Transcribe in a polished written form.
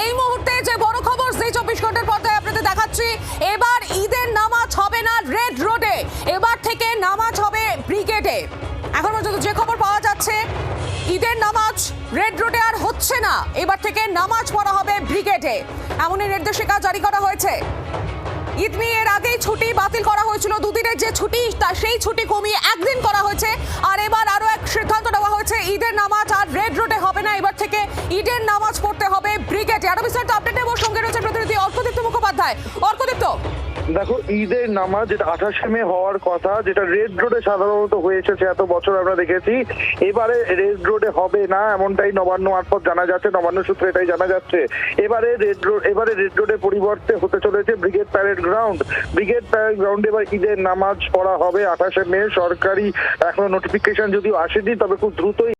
এই মুহূর্তে যে বড় খবর জি 24 ঘন্টার পর্দায় আপনাদের দেখাচ্ছি, এবার ঈদের নামাজ হবে না রেড রোডে, এবার থেকে নামাজ হবে ব্রিগেডে। এখন পর্যন্ত যে খবর পাওয়া যাচ্ছে, ঈদের নামাজ রেড রোডে আর হচ্ছে না, এবার থেকে নামাজ পড়া হবে ব্রিগেডে, এমনই নির্দেশিকা জারি করা হয়েছে। ঈদ নিয়ে এর আগেই ছুটি বাতিল করা হয়েছিল, দুদিনের যে ছুটি সেই ছুটি কমিয়ে একদিন করা হয়েছে, আর এবার আরো এক সিদ্ধান্ত নেওয়া হয়েছে, ঈদের নামাজ আর রেড রোডে হবে না, এবার থেকে ঈদের নামাজ পড়তে হবে ব্রিগেডে। আরো বিস্তারিত আপডেট নেব, সঙ্গে রয়েছে প্রতিনিধি অর্কদীপ্ত মুখোপাধ্যায়। অর্কদীপ্ত, দেখো, ঈদের নামাজ যেটা 28শে মে হওয়ার কথা, যেটা রেড রোডে সাধারণত হয়েছে এত বছর আমরা দেখেছি, এবারে রেড রোডে হবে না, এমনটাই নবান্ন মারফত জানা যাচ্ছে, নবান্ন সূত্রে এটাই জানা যাচ্ছে। এবারে রেড রোডে পরিবর্তে হতে চলেছে brigade parade ground. Brigade parade গ্রাউন্ডে এবার ঈদের নামাজ পড়া হবে 28শে মে। সরকারি এখনো নোটিফিকেশন যদিও আসেনি, তবে খুব দ্রুতই